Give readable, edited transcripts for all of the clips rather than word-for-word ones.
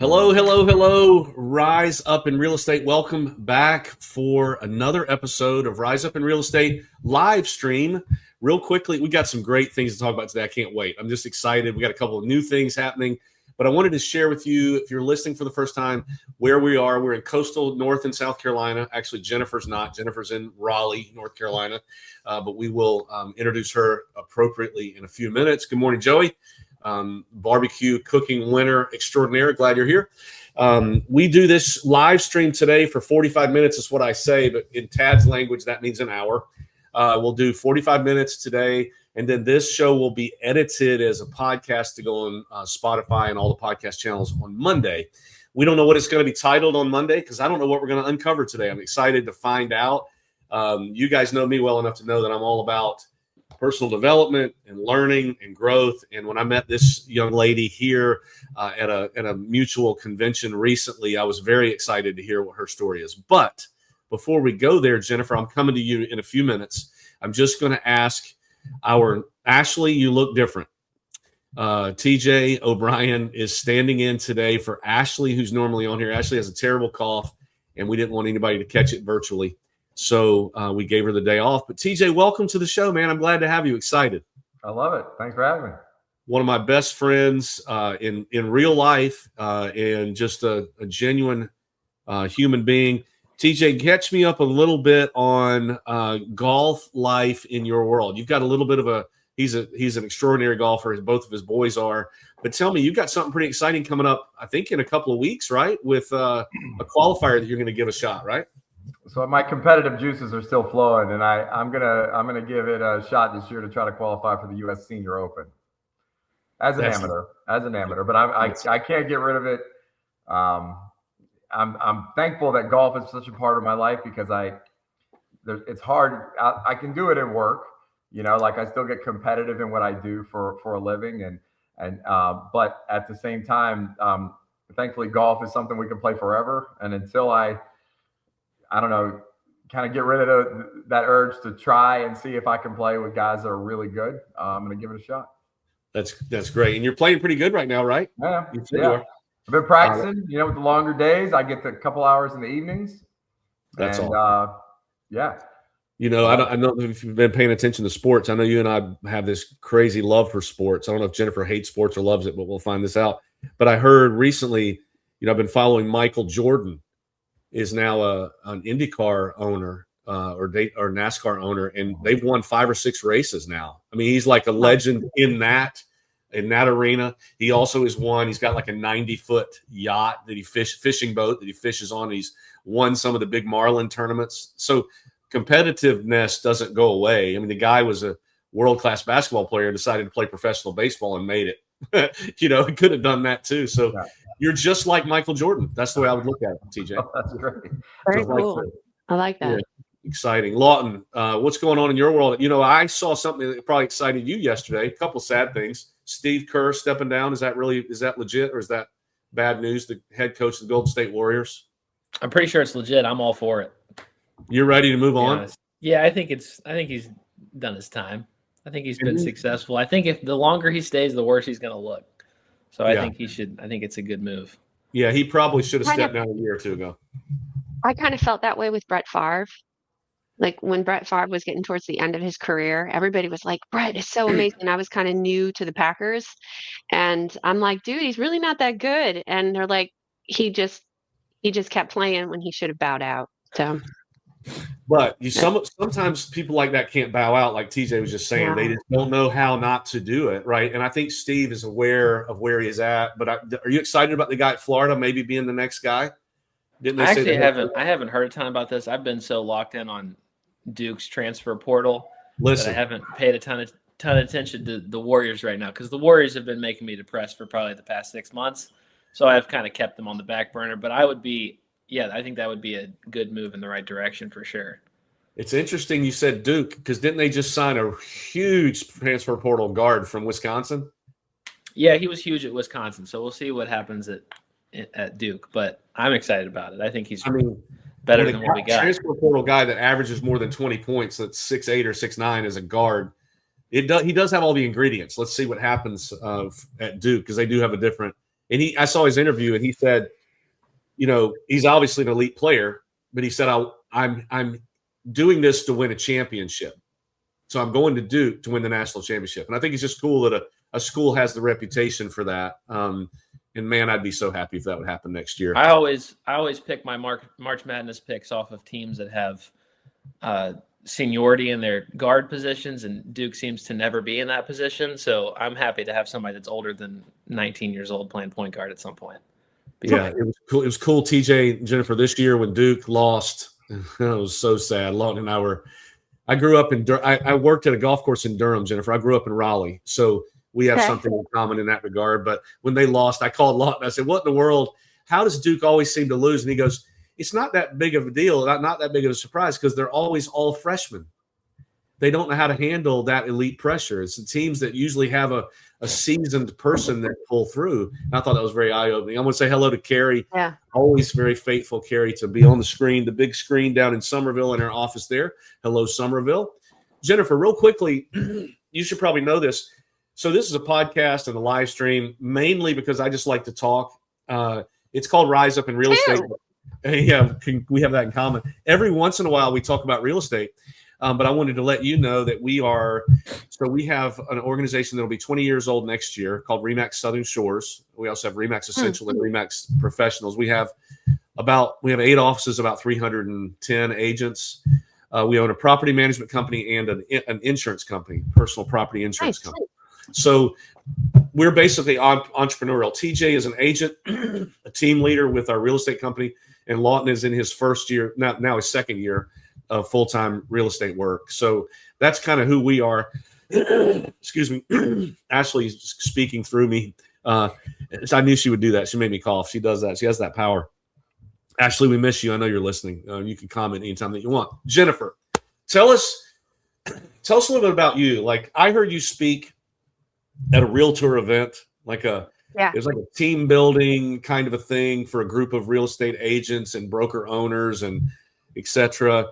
Hello, hello, hello. Rise Up in Real Estate. Welcome back for another episode of Rise Up in Real Estate live stream. Real quickly, we got some great things to talk about today. I can't wait. I'm just excited. We got a couple of new things happening, but I wanted to share with you, if you're listening for the first time, where we are. We're in coastal North and South Carolina. Actually, Jennifer's not. Jennifer's in Raleigh, North Carolina, but we will introduce her appropriately in a few minutes. Good morning, Joey. Barbecue cooking winner extraordinaire. Glad you're here. We do this live stream today for 45 minutes is what I say, but in Tad's language, that means an hour. We'll do 45 minutes today, and then this show will be edited as a podcast to go on Spotify and all the podcast channels on Monday. We don't know what it's going to be titled on Monday because I don't know what we're going to uncover today. I'm excited to find out. You guys know me well enough to know that I'm all about personal development and learning and growth. And when I met this young lady here at a mutual convention recently, I was very excited to hear what her story is. But before we go there, Jennifer, I'm coming to you in a few minutes. I'm just going to ask our Ashley, you look different. TJ O'Brien is standing in today for Ashley, who's normally on here. Ashley has a terrible cough, and we didn't want anybody to catch it virtually. So we gave her the day off. But TJ, welcome to the show, man. I'm glad to have you. Excited. I love it. Thanks for having me. One of my best friends in real life and just a genuine human being. TJ, catch me up a little bit on golf life in your world. You've got a little bit of he's an extraordinary golfer, as both of his boys are. But tell me, you've got something pretty exciting coming up, I think, in a couple of weeks, right? With a qualifier that you're going to give a shot, right? So my competitive juices are still flowing, and I'm gonna give it a shot this year to try to qualify for the U.S. Senior Open as an amateur. But I can't get rid of it. I'm thankful that golf is such a part of my life because it's hard. I can do it at work, like I still get competitive in what I do for a living, but at the same time, thankfully golf is something we can play forever. And until I don't know, kind of get rid of that urge to try and see if I can play with guys that are really good. I'm going to give it a shot. That's great. And you're playing pretty good right now, right? Yeah. I've been practicing, with the longer days. I get a couple hours in the evenings. That's all. Yeah. I don't know if you've been paying attention to sports. I know you and I have this crazy love for sports. I don't know if Jennifer hates sports or loves it, but we'll find this out. But I heard recently, I've been following Michael Jordan. Is now an IndyCar owner or NASCAR owner, and they've won 5 or 6 races now. I mean, he's like a legend in that arena. He also has won. He's got like a 90-foot yacht that fishing boat that he fishes on. He's won some of the big Marlin tournaments. So competitiveness doesn't go away. I mean, the guy was a world-class basketball player, decided to play professional baseball and made it. He could have done that too. So. Yeah. You're just like Michael Jordan. That's the way I would look at it, TJ. Oh, that's great. Very cool. I like that. Yeah, exciting. Lawton, what's going on in your world? I saw something that probably excited you yesterday. A couple sad things. Steve Kerr stepping down. Is that legit, or is that bad news? The head coach of the Golden State Warriors. I'm pretty sure it's legit. I'm all for it. You're ready to move on? Yeah, I think he's done his time. I think he's been successful. I think if the longer he stays, the worse he's going to look. So I think I think it's a good move. Yeah, he probably should have stepped down a year or two ago. I kind of felt that way with Brett Favre. Like when Brett Favre was getting towards the end of his career, everybody was like, Brett is so amazing. I was kind of new to the Packers. And I'm like, dude, he's really not that good. And they're like, he just kept playing when he should have bowed out. So But sometimes people like that can't bow out, like TJ was just saying. Yeah. They just don't know how not to do it, right? And I think Steve is aware of where he's at. But are you excited about the guy at Florida maybe being the next guy? I haven't heard a ton about this. I've been so locked in on Duke's transfer portal that I haven't paid a ton of attention to the Warriors right now, because the Warriors have been making me depressed for probably the past 6 months. So I've kind of kept them on the back burner. But I think that would be a good move in the right direction for sure. It's interesting you said Duke, because didn't they just sign a huge transfer portal guard from Wisconsin? Yeah, he was huge at Wisconsin. So we'll see what happens at Duke. But I'm excited about it. I think he's better than what we got. Transfer portal guy that averages more than 20 points, that's 6'8" or 6'9" as a guard. He does have all the ingredients. Let's see what happens at Duke, because they do have a different And I saw his interview, and he said, he's obviously an elite player, but he said, I'm doing this to win a championship. So I'm going to Duke to win the national championship. And I think it's just cool that a school has the reputation for that. And man, I'd be so happy if that would happen next year. I always pick my March Madness picks off of teams that have seniority in their guard positions, and Duke seems to never be in that position. So I'm happy to have somebody that's older than 19 years old playing point guard at some point. Yeah, it was cool. It was cool, TJ and Jennifer, this year when Duke lost. It was so sad. Lawton and I grew up in I worked at a golf course in Durham, Jennifer. I grew up in Raleigh. So we have something in common in that regard. But when they lost, I called Lawton. I said, what in the world? How does Duke always seem to lose? And he goes, it's not that big of a deal, not that big of a surprise, because they're always all freshmen. They don't know how to handle that elite pressure. It's the teams that usually have a seasoned person that pull through. And I thought that was very eye-opening. I'm going to say hello to Carrie. Yeah. Always very faithful, Carrie, to be on the screen, the big screen down in Somerville in our office there. Hello, Somerville. Jennifer, real quickly, you should probably know this. So this is a podcast and a live stream, mainly because I just like to talk. It's called Rise Up in Real Estate. Yeah, we have that in common. Every once in a while, we talk about real estate. But I wanted to let you know that we have an organization that will be 20 years old next year called RE/MAX Southern Shores. We also have RE/MAX Essential and RE/MAX Professionals. We have 8 offices, about 310 agents. We own a property management company and an insurance company, personal property insurance company. So we're basically entrepreneurial. TJ is an agent, a team leader with our real estate company, and Lawton is in his first year, now his second year of full-time real estate work. So that's kind of who we are. Excuse me. Ashley's speaking through me. I knew she would do that. She made me cough. She does that. She has that power. Ashley, we miss you. I know you're listening. You can comment anytime that you want. Jennifer, tell us a little bit about you. Like, I heard you speak at a realtor event, it was like a team building kind of a thing for a group of real estate agents and broker owners and etc.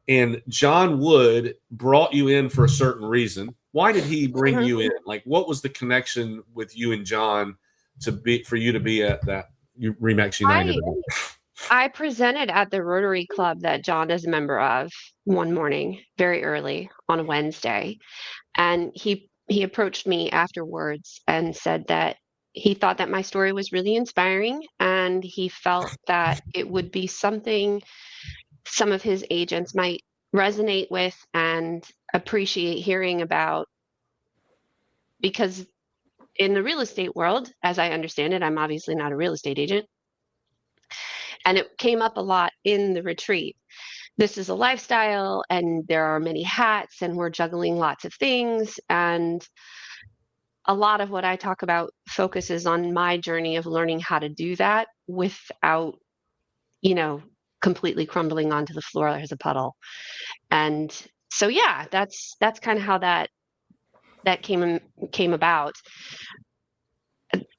And John Wood brought you in for a certain reason. Why did he bring you in? Like, what was the connection with you and John for you to be at that RE/MAX United event? I presented at the Rotary Club that John is a member of one morning, very early on a Wednesday. And he approached me afterwards and said that he thought that my story was really inspiring, and he felt that it would be something some of his agents might resonate with and appreciate hearing about, because in the real estate world, as I understand it, I'm obviously not a real estate agent, and it came up a lot in the retreat. This is a lifestyle, and there are many hats, and we're juggling lots of things. And a lot of what I talk about focuses on my journey of learning how to do that without, completely crumbling onto the floor as a puddle. And so, yeah, that's kind of how that came about.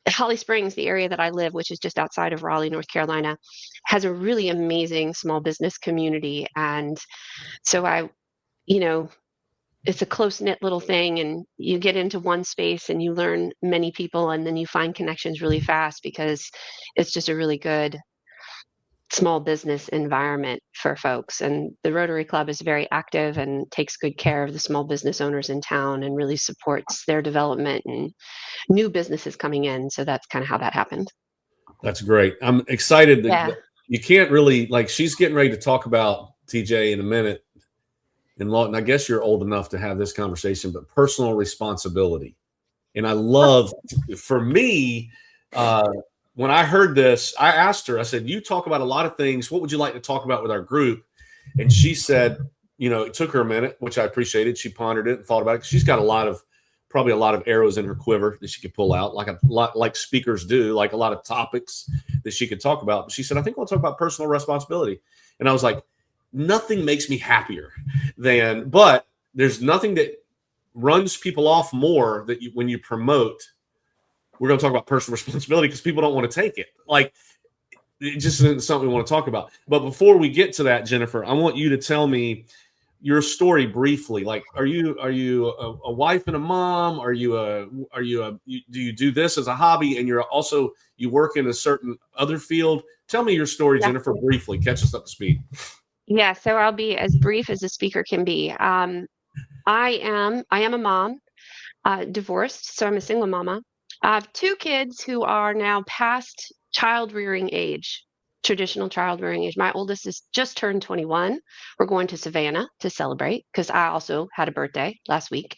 Holly Springs, the area that I live, which is just outside of Raleigh, North Carolina, has a really amazing small business community. And so it's a close-knit little thing, and you get into one space and you learn many people, and then you find connections really fast because it's just a really good small business environment for folks. And the Rotary Club is very active and takes good care of the small business owners in town and really supports their development and new businesses coming in. So that's kind of how that happened. That's great. I'm excited that you can't really, she's getting ready to talk about TJ in a minute. And Lawton, I guess you're old enough to have this conversation, but personal responsibility. And I love, for me, when I heard this, I asked her, I said, you talk about a lot of things. What would you like to talk about with our group? And she said, it took her a minute, which I appreciated. She pondered it and thought about it. She's got probably a lot of arrows in her quiver that she could pull out, like speakers do, like a lot of topics that she could talk about. But she said, I think we'll talk about personal responsibility. And I was like, nothing makes me happier but there's nothing that runs people off more when you promote. We're going to talk about personal responsibility because people don't want to take it. It just isn't something we want to talk about. But before we get to that, Jennifer, I want you to tell me your story briefly. Like, are you a wife and a mom? Do you do this as a hobby, and you work in a certain other field? Tell me your story, Yeah. Jennifer, briefly. Catch us up to speed. Yeah, so I'll be as brief as a speaker can be. I am a mom, divorced, so I'm a single mama. I have two kids who are now past child rearing age, traditional child rearing age. My oldest is just turned 21. We're going to Savannah to celebrate because I also had a birthday last week.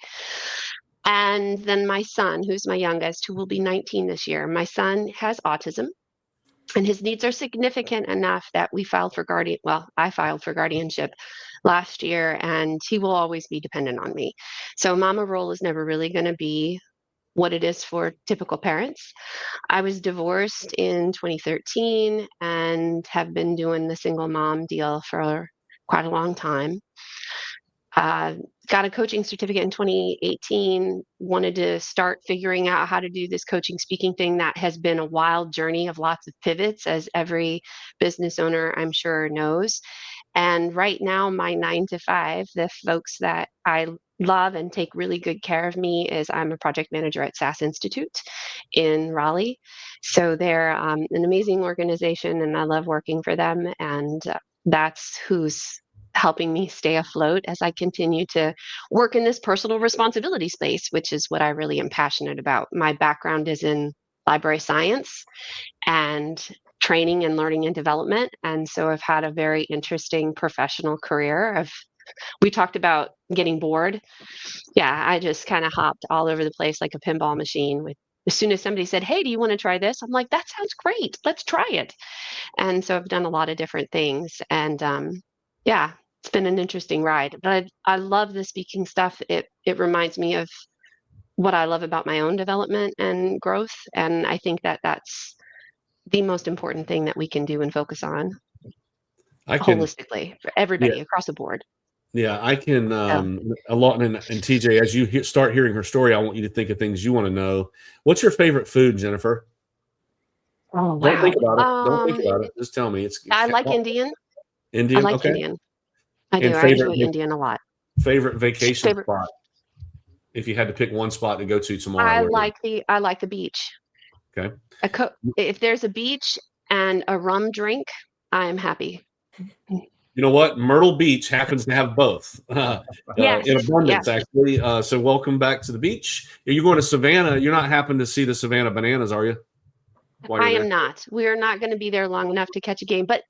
And then my son, who's my youngest, who will be 19 this year. My son has autism, and his needs are significant enough that I filed for guardianship last year, and he will always be dependent on me. So mama role is never really going to be what it is for typical parents. I was divorced in 2013 and have been doing the single mom deal for quite a long time. Got a coaching certificate in 2018, wanted to start figuring out how to do this coaching speaking thing that has been a wild journey of lots of pivots, as every business owner I'm sure knows. And right now, my 9 to 5, the folks that I love and take really good care of me is I'm a project manager at SAS Institute in Raleigh. So they're an amazing organization, and I love working for them. And that's who's helping me stay afloat as I continue to work in this personal responsibility space, which is what I really am passionate about. My background is in library science and training and learning and development. And so I've had a very interesting professional career. We talked about getting bored. Yeah, I just kind of hopped all over the place like a pinball machine. With as soon as somebody said, "Hey, do you want to try this?" I'm like, "That sounds great. Let's try it." And so I've done a lot of different things. And yeah, it's been an interesting ride. But I love the speaking stuff. It reminds me of what I love about my own development and growth. And I think that that's the most important thing that we can do and focus on holistically for everybody across the board. Yeah, I can. A lot, and TJ, as you start hearing her story, I want you to think of things you want to know. What's your favorite food, Jennifer? Oh, wow. Don't think about it. Don't think about it. Just tell me. I like Indian. Indian. I like okay. Indian. I do. And I enjoy Indian a lot. Favorite vacation spot? If you had to pick one spot to go to tomorrow, I like the beach. Okay. If there's a beach and a rum drink, I am happy. You know what? Myrtle Beach happens to have both yes. in abundance, yes. actually. So welcome back to the beach. You're going to Savannah. You're not happen to see the Savannah Bananas, are you? I am not. We are not going to be there long enough to catch a game. But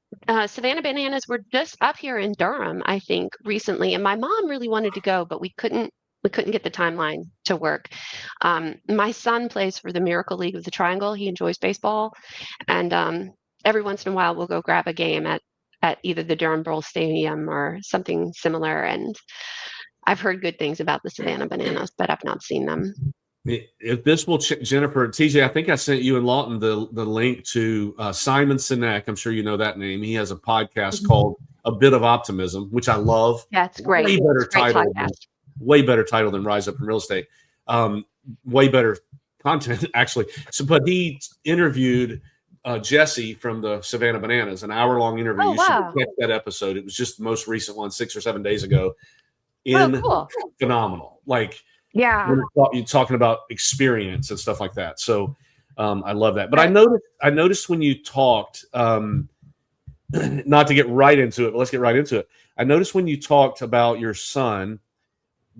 Savannah Bananas were just up here in Durham, I think, recently, and my mom really wanted to go, but we couldn't get the timeline to work. My son plays for the Miracle League of the Triangle. He enjoys baseball, and every once in a while we'll go grab a game at either the Durham Bowl Stadium or something similar. And I've heard good things about the Savannah Bananas, but I've not seen them. If this will, Jennifer, TJ, I think I sent you and Lawton the link to Simon Sinek. I'm sure you know that name. He has a podcast called A Bit of Optimism, which I love. That's great. Way better title than Rise Up in Real Estate. Way better content, actually. So, but he interviewed Jesse from the Savannah Bananas, an hour-long interview. You should catch that episode. It was just the most recent one, 6 or 7 days ago. Cool. Phenomenal. Like, yeah, you're talking about experience and stuff like that. So I love that. But I noticed when you talked, not to get right into it, but let's get right into it. I noticed when you talked about your son,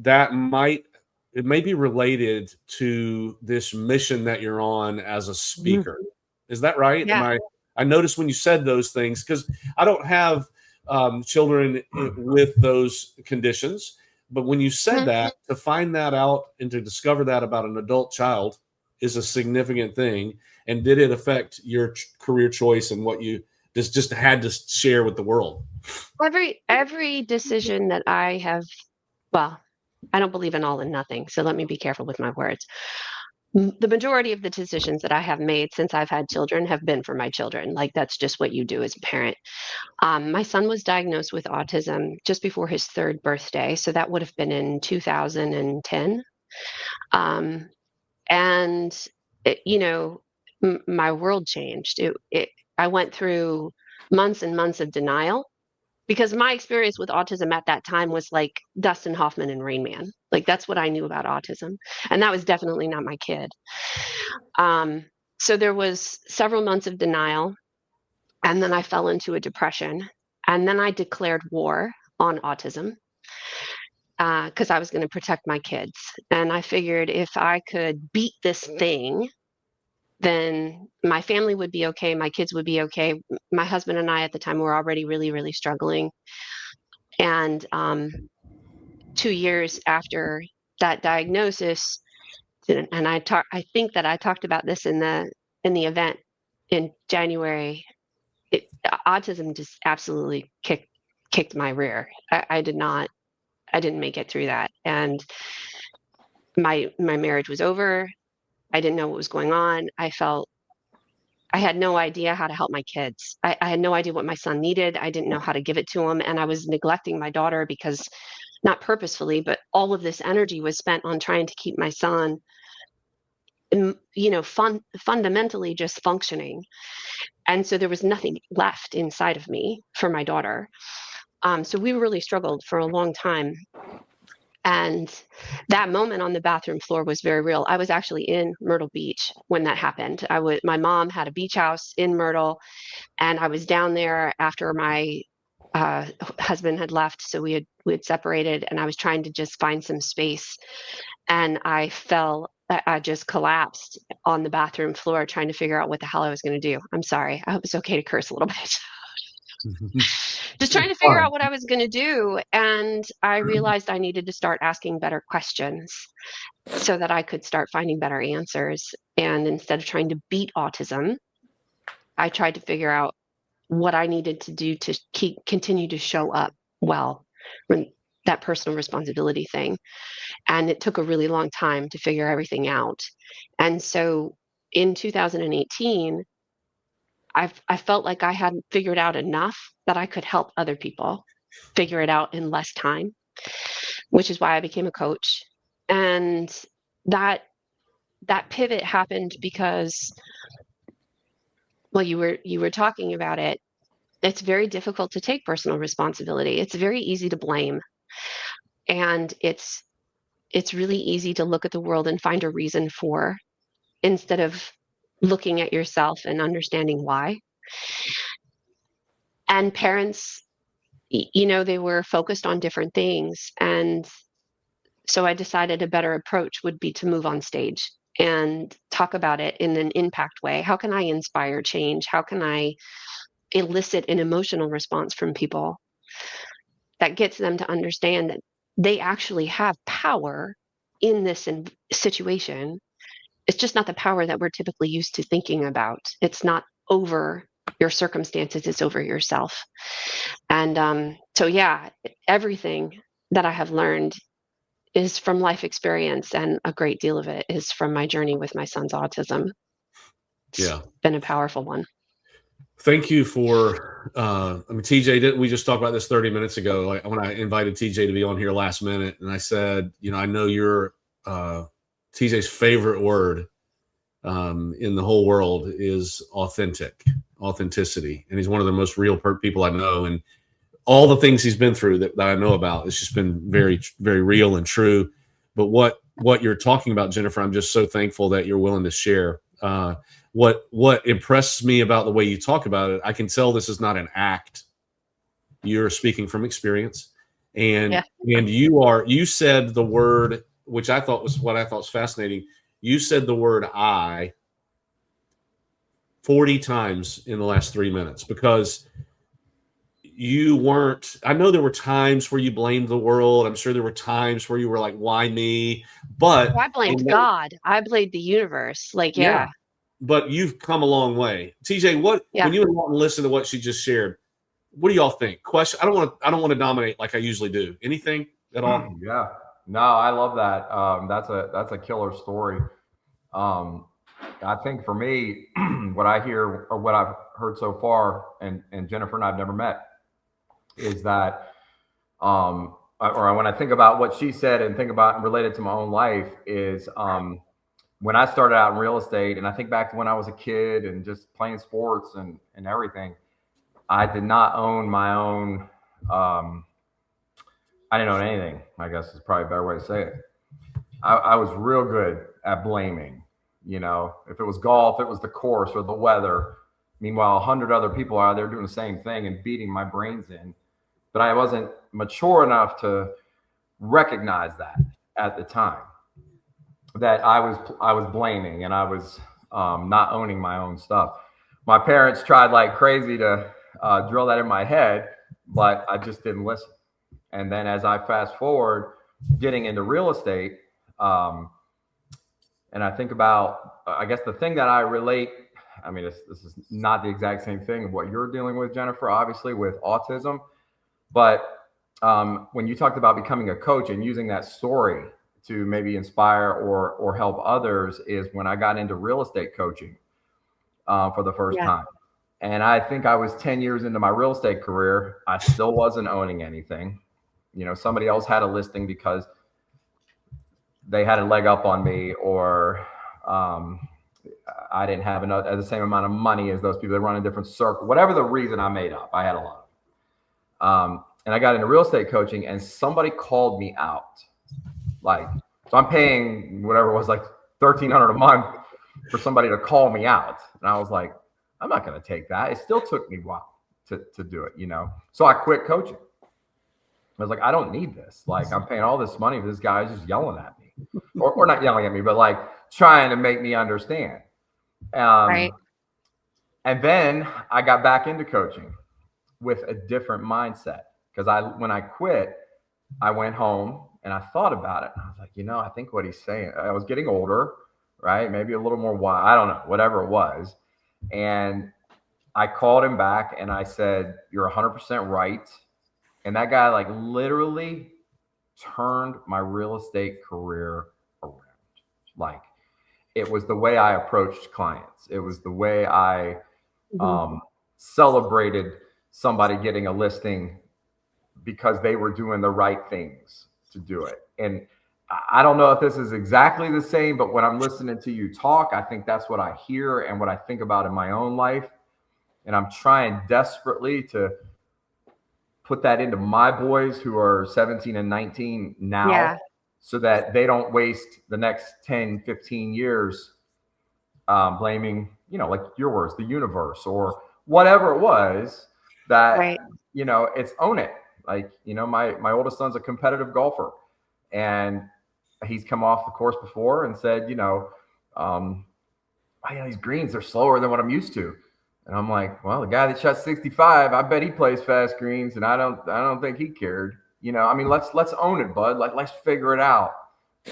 it may be related to this mission that you're on as a speaker. Mm-hmm. Is that right? Yeah. I noticed when you said those things, because I don't have children with those conditions. But when you said that, to find that out and to discover that about an adult child is a significant thing. And did it affect your career choice and what you just had to share with the world? Every decision that I have, well, I don't believe in all and nothing, so let me be careful with my words. The majority of the decisions that I have made since I've had children have been for my children. Like, that's just what you do as a parent. My son was diagnosed with autism just before his 3rd birthday, so that would have been in 2010. And my world changed. I went through months and months of denial because my experience with autism at that time was like Dustin Hoffman and Rain Man. Like that's what I knew about autism, and that was definitely not my kid. So there was several months of denial, and then I fell into a depression, and then I declared war on autism because I was going to protect my kids. And I figured if I could beat this thing, then my family would be okay, my kids would be okay. My husband and I at the time were already really, really struggling. And 2 years after that diagnosis, and I think that I talked about this in the event in January. Autism just absolutely kicked my rear. I didn't make it through that, and my marriage was over. I didn't know what was going on. I had no idea how to help my kids. I had no idea what my son needed. I didn't know how to give it to him, and I was neglecting my daughter because, not purposefully, but all of this energy was spent on trying to keep my son, fundamentally just functioning. And so there was nothing left inside of me for my daughter. So we really struggled for a long time. And that moment on the bathroom floor was very real. I was actually in Myrtle Beach when that happened. My mom had a beach house in Myrtle, and I was down there after my husband had left. So we had separated, and I was trying to just find some space. And I just collapsed on the bathroom floor trying to figure out what the hell I was going to do. I'm sorry. I hope it's okay to curse a little bit. Just trying to figure out what I was going to do. And I realized I needed to start asking better questions so that I could start finding better answers. And instead of trying to beat autism, I tried to figure out what I needed to do to continue to show up well, that personal responsibility thing. And it took a really long time to figure everything out. And so in 2018, I felt like I hadn't figured out enough that I could help other people figure it out in less time, which is why I became a coach. And that pivot happened because, well, you were talking about it. It's very difficult to take personal responsibility. It's very easy to blame. And it's really easy to look at the world and find a reason for, instead of looking at yourself and understanding why. And parents, they were focused on different things. And so I decided a better approach would be to move on stage and talk about it in an impact way. How can I inspire change? How can I elicit an emotional response from people that gets them to understand that they actually have power in this situation? It's just not the power that we're typically used to thinking about. It's not over your circumstances, it's over yourself. And so, yeah, everything that I have learned is from life experience, and a great deal of it is from my journey with my son's autism. It's been a powerful one. Thank you for, TJ, we just talked about this 30 minutes ago, when I invited TJ to be on here last minute. And I said, I know you're TJ's favorite word in the whole world is authenticity. And he's one of the most real people I know. And all the things he's been through that I know about, it's just been very, very real and true. But what you're talking about, Jennifer, I'm just so thankful that you're willing to share. What impressed me about the way you talk about it, I can tell this is not an act. You're speaking from experience. And you said the word, which I thought was fascinating. You said the word I 40 times in the last 3 minutes, because you weren't, I know there were times where you blamed the world. I'm sure there were times where you were like, why me? But I blamed God. I blamed the universe. But you've come a long way. TJ, when you went and listen to what she just shared, what do y'all think? Question. I don't want to dominate like I usually do. Anything at all? Yeah. No, I love that. That's a killer story. I think for me, what I hear, or what I've heard so far, and Jennifer and I've never met, is that, or when I think about what she said and think about and relate it to my own life, is when I started out in real estate, and I think back to when I was a kid and just playing sports and everything, I did not own my own I didn't own anything, I guess is probably a better way to say it. I was real good at blaming. You know, if it was golf, it was the course or the weather. Meanwhile, 100 other people are out there doing the same thing and beating my brains in. But I wasn't mature enough to recognize that at the time, that I was blaming and I was not owning my own stuff. My parents tried like crazy to drill that in my head, but I just didn't listen. And then as I fast forward, getting into real estate, and I think about, I guess the thing that I relate, I mean, this is not the exact same thing of what you're dealing with, Jennifer, obviously with autism, but when you talked about becoming a coach and using that story to maybe inspire or help others, is when I got into real estate coaching for the first time. And I think I was 10 years into my real estate career. I still wasn't owning anything. You know, somebody else had a listing because they had a leg up on me, or I didn't have the same amount of money as those people. They run a different circle, whatever the reason I made up. I had a lot of and I got into real estate coaching, and somebody called me out. Like, so I'm paying whatever it was, like $1,300 a month for somebody to call me out. And I was like, I'm not going to take that. It still took me a while to do it, you know? So I quit coaching. I was like, I don't need this. Like, I'm paying all this money for this guy who's just yelling at me, or not yelling at me, but like trying to make me understand. Right. And then I got back into coaching with a different mindset, because when I quit, I went home and I thought about it. I was like, you know, I think what he's saying, I was getting older, right? Maybe a little more wild. I don't know, whatever it was. And I called him back and I said, you're 100% right. And that guy like literally turned my real estate career around. Like, it was the way I approached clients. It was the way I celebrated somebody getting a listing because they were doing the right things to do it. And I don't know if this is exactly the same, but when I'm listening to you talk, I think that's what I hear and what I think about in my own life. And I'm trying desperately to put that into my boys who are 17 and 19 now, so that they don't waste the next 10, 15 years blaming, you know, like your words, the universe or whatever it was that, you know, it's own it. Like, you know, my oldest son's a competitive golfer, and he's come off the course before and said, you know, these greens are slower than what I'm used to. And I'm like, well, the guy that shot 65, I bet he plays fast greens, and I don't think he cared. You know, I mean, let's own it, bud. Like, let's figure it out.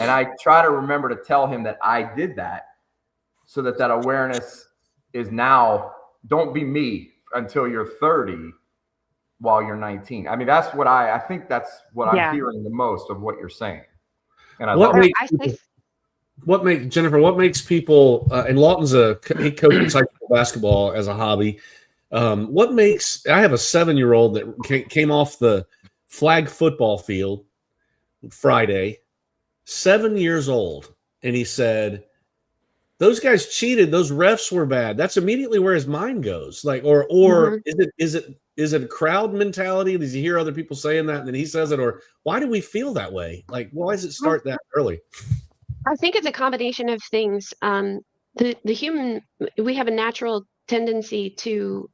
And I try to remember to tell him that I did that, so that awareness is now, don't be me until you're 30 while you're 19. I mean, that's what I think that's what I'm hearing the most of what you're saying. And what makes people, and Lawton's he coaches high school basketball as a hobby. I have a 7-year-old that came off the flag football field Friday, 7 years old, and he said, those guys cheated, those refs were bad. That's immediately where his mind goes. Like, or is it a crowd mentality? Does he hear other people saying that and then he says it? Or why do we feel that way? Like, why does it start that early? I think it's a combination of things. The human, we have a natural tendency to,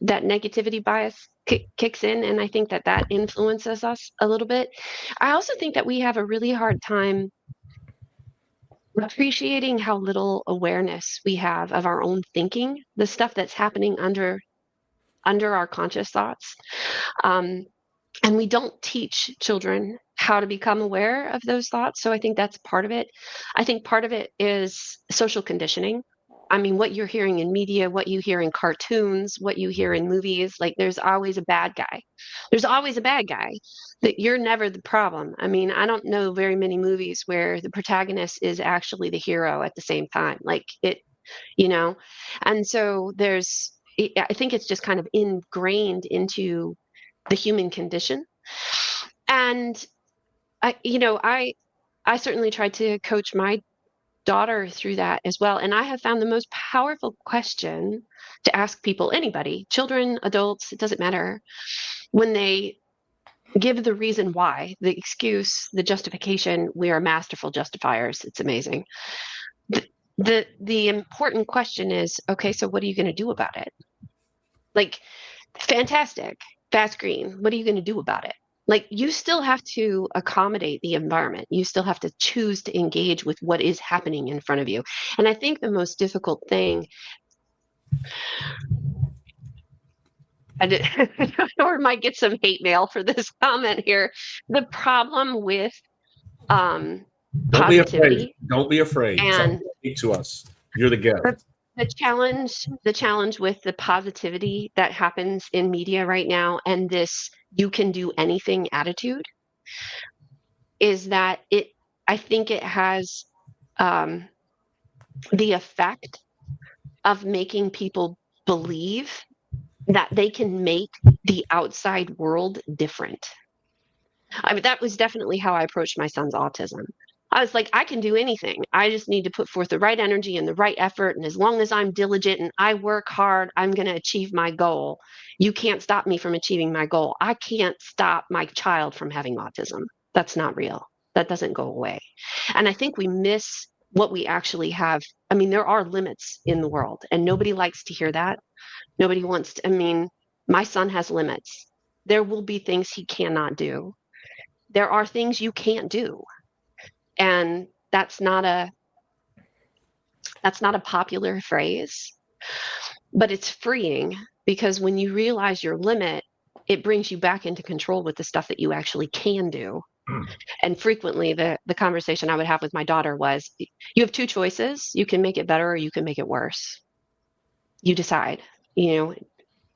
that negativity bias kicks in, and I think that influences us a little bit. I also think that we have a really hard time appreciating how little awareness we have of our own thinking, the stuff that's happening under our conscious thoughts. And we don't teach children how to become aware of those thoughts. So I think that's part of it. I think part of it is social conditioning. I mean, what you're hearing in media, what you hear in cartoons, what you hear in movies, like there's always a bad guy. There's always a bad guy, that you're never the problem. I mean, I don't know very many movies where the protagonist is actually the hero at the same time. Like it, you know, and so I think it's just kind of ingrained into the human condition. And I certainly tried to coach my daughter through that as well. And I have found the most powerful question to ask people, anybody, children, adults, it doesn't matter, when they give the reason why, the excuse, the justification. We are masterful justifiers. It's amazing. The important question is, okay, so what are you going to do about it? Like, fantastic, fast green. What are you going to do about it? Like, you still have to accommodate the environment. You still have to choose to engage with what is happening in front of you. And I think the most difficult thing, or might get some hate mail for this comment here. The problem with Don't be afraid. positivity Don't be afraid. and Speak to us. You're the guest. the challenge with the positivity that happens in media right now and this "you can do anything" attitude is that I think it has the effect of making people believe that they can make the outside world different. I mean, that was definitely how I approached my son's autism. I was like, I can do anything. I just need to put forth the right energy and the right effort. And as long as I'm diligent and I work hard, I'm going to achieve my goal. You can't stop me from achieving my goal. I can't stop my child from having autism. That's not real. That doesn't go away. And I think we miss what we actually have. I mean, there are limits in the world, and nobody likes to hear that. Nobody wants to, I mean, my son has limits. There will be things he cannot do. There are things you can't do. And that's not a popular phrase, but it's freeing because when you realize your limit, it brings you back into control with the stuff that you actually can do. And frequently the conversation I would have with my daughter was, you have two choices. You can make it better or you can make it worse. You decide.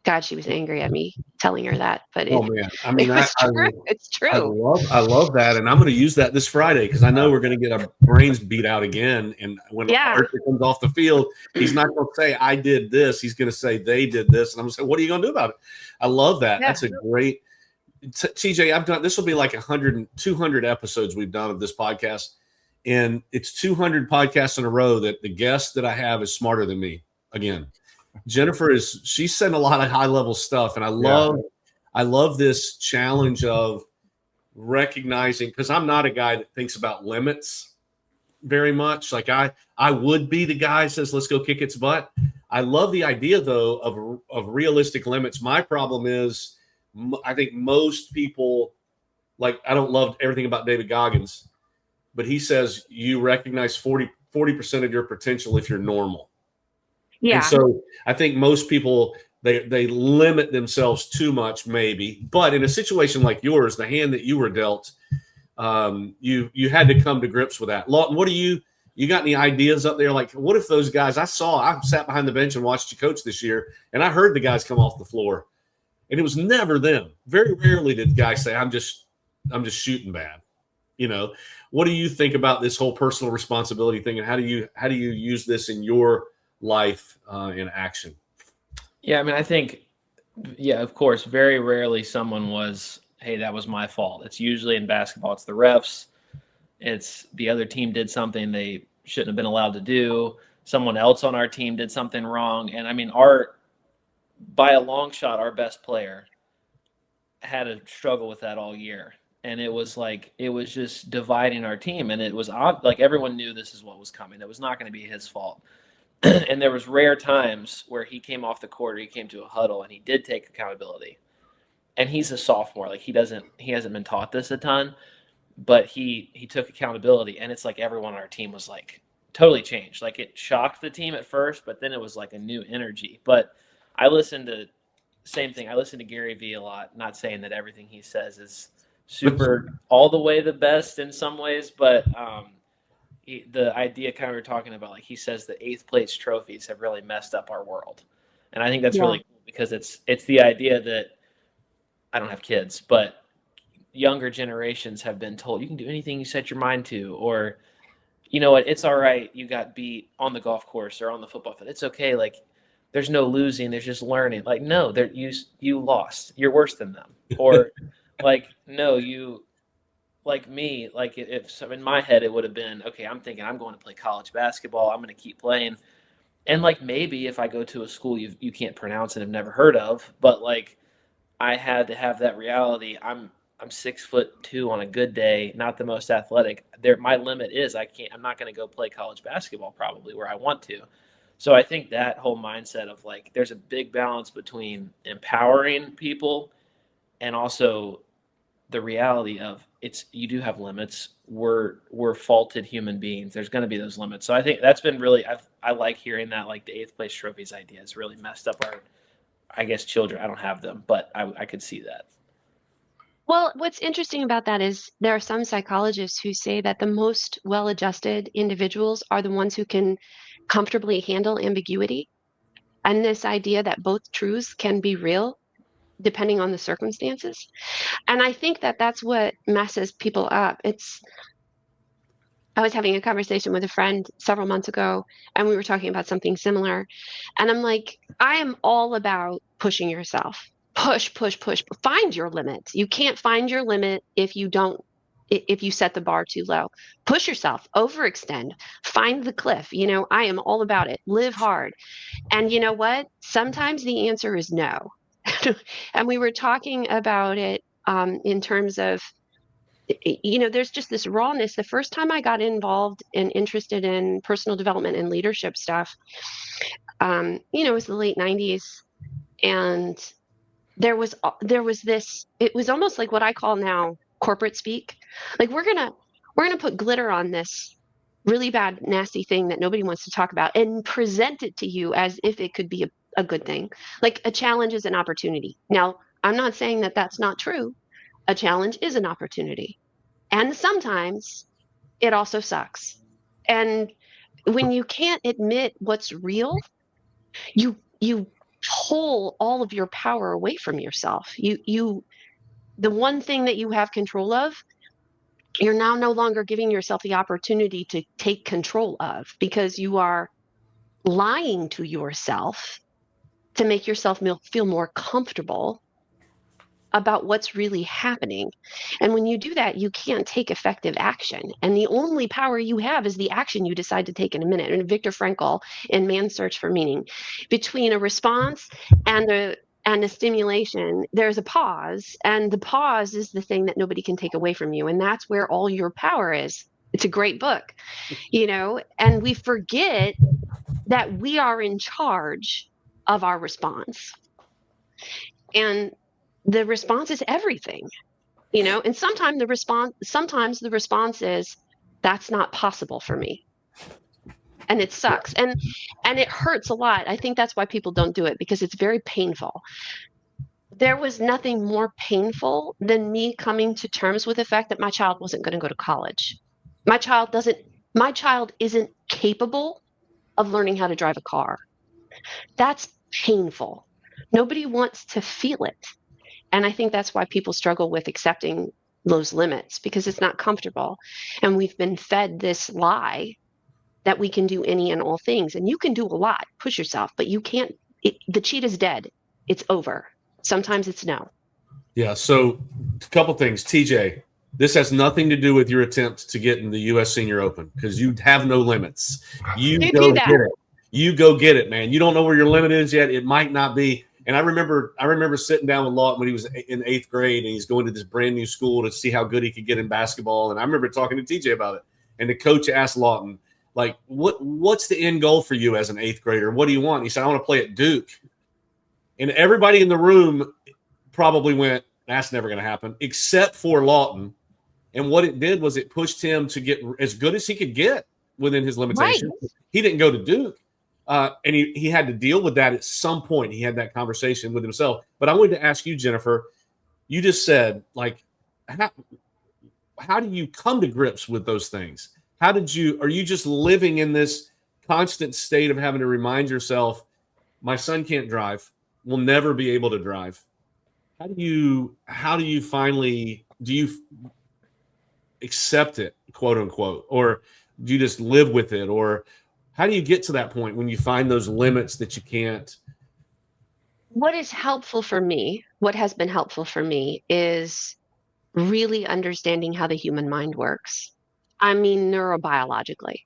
God, she was angry at me telling her that, but man, I mean, it's true. I love that, and I'm going to use that this Friday because I know we're going to get our brains beat out again. And when Arthur comes off the field, he's not going to say I did this. He's going to say they did this, and I'm going to say, what are you going to do about it? I love that. Yeah. That's a great. TJ, I've done this. Will be like 100, 200 episodes we've done of this podcast, and it's 200 podcasts in a row that the guest that I have is smarter than me again. Jennifer she's saying a lot of high level stuff. And I love this challenge of recognizing, because I'm not a guy that thinks about limits very much. Like I would be the guy who says, let's go kick its butt. I love the idea though of realistic limits. My problem is I think most people, like, I don't love everything about David Goggins, but he says you recognize 40% of your potential if you're normal. Yeah. And so I think most people, they limit themselves too much, maybe. But in a situation like yours, the hand that you were dealt, you had to come to grips with that. Lawton, what do you got any ideas up there? Like, what if those guys I sat behind the bench and watched you coach this year, and I heard the guys come off the floor, and it was never them. Very rarely did guys say, I'm just shooting bad. What do you think about this whole personal responsibility thing, and how do you use this in your life in action? Yeah, I mean, I think, of course, very rarely someone was, hey, that was my fault. It's usually in basketball, it's the refs. It's the other team did something they shouldn't have been allowed to do. Someone else on our team did something wrong. And I mean, by a long shot, our best player had a struggle with that all year. And it was just dividing our team. And it was like everyone knew this is what was coming. It was not going to be his fault. And there was rare times where he came off the court, or he came to a huddle, and he did take accountability. And he's a sophomore; like he hasn't been taught this a ton, but he took accountability. And it's like everyone on our team was like totally changed. Like it shocked the team at first, but then it was like a new energy. But I listen to Gary Vee a lot. Not saying that everything he says is super all the way the best in some ways, but the idea kind of we're talking about, like he says the 8th place trophies have really messed up our world. And I think that's really cool because it's the idea that I don't have kids, but younger generations have been told you can do anything you set your mind to, or you know what, it's all right. You got beat on the golf course or on the football field. It's okay. Like there's no losing. There's just learning. Like, no, you lost. You're worse than them. Or like, no, you, like me, like if so in my head, it would have been, okay, I'm thinking I'm going to play college basketball. I'm going to keep playing. And like, maybe if I go to a school you can't pronounce and have never heard of, but like I had to have that reality. I'm 6'2" on a good day, not the most athletic. My limit is I'm not going to go play college basketball probably where I want to. So I think that whole mindset of like, there's a big balance between empowering people and also the reality of you do have limits. We're faulted human beings. There's going to be those limits. So I think that's been really, I like hearing that, like the 8th place trophies idea has really messed up our, I guess, children. I don't have them, but I could see that. Well, what's interesting about that is there are some psychologists who say that the most well-adjusted individuals are the ones who can comfortably handle ambiguity. And this idea that both truths can be real depending on the circumstances. And I think that that's what messes people up. I was having a conversation with a friend several months ago, and we were talking about something similar. And I'm like, I am all about pushing yourself. Push, push, push. Find your limit. You can't find your limit if you set the bar too low. Push yourself, overextend, find the cliff. I am all about it. Live hard. And you know what? Sometimes the answer is no. And we were talking about it in terms of, there's just this rawness. The first time I got involved and interested in personal development and leadership stuff, it was the late 90s. And there was this, it was almost like what I call now corporate speak. Like we're gonna put glitter on this really bad, nasty thing that nobody wants to talk about and present it to you as if it could be a good thing. Like a challenge is an opportunity. Now, I'm not saying that that's not true. A challenge is an opportunity. And sometimes it also sucks. And when you can't admit what's real, you pull all of your power away from yourself. The one thing that you have control of, you're now no longer giving yourself the opportunity to take control of, because you are lying to yourself to make yourself feel more comfortable about what's really happening. And when you do that, you can't take effective action. And the only power you have is the action you decide to take in a minute. And Viktor Frankl in Man's Search for Meaning, between a response and a stimulation, there's a pause. And the pause is the thing that nobody can take away from you. And that's where all your power is. It's a great book, and we forget that we are in charge of our response. And the response is everything, and sometimes the response is, that's not possible for me. And it sucks. And it hurts a lot. I think that's why people don't do it, because it's very painful. There was nothing more painful than me coming to terms with the fact that my child wasn't going to go to college. My child isn't capable of learning how to drive a car. That's painful. Nobody wants to feel it. And I think that's why people struggle with accepting those limits, because it's not comfortable. And we've been fed this lie that we can do any and all things. And you can do a lot, push yourself, but you can't, the cheat is dead. It's over. Sometimes it's no. Yeah. So a couple things, TJ, this has nothing to do with your attempt to get in the U.S. Senior Open, because you have no limits. You go get it. You go get it, man. You don't know where your limit is yet. It might not be. And I remember sitting down with Lawton when he was in 8th grade, and he's going to this brand new school to see how good he could get in basketball. And I remember talking to TJ about it. And the coach asked Lawton, like, what's the end goal for you as an 8th grader? What do you want? And he said, I want to play at Duke. And everybody in the room probably went, that's never going to happen, except for Lawton. And what it did was it pushed him to get as good as he could get within his limitations. Right. He didn't go to Duke. And he had to deal with that at some point. He had that conversation with himself. But I wanted to ask you, Jennifer, you just said, like, how do you come to grips with those things? Are you just living in this constant state of having to remind yourself, my son can't drive, will never be able to drive? How do you finally, do you accept it, quote unquote, or do you just live with it? Or how do you get to that point when you find those limits that you can't? What has been helpful for me is really understanding how the human mind works. I mean, neurobiologically.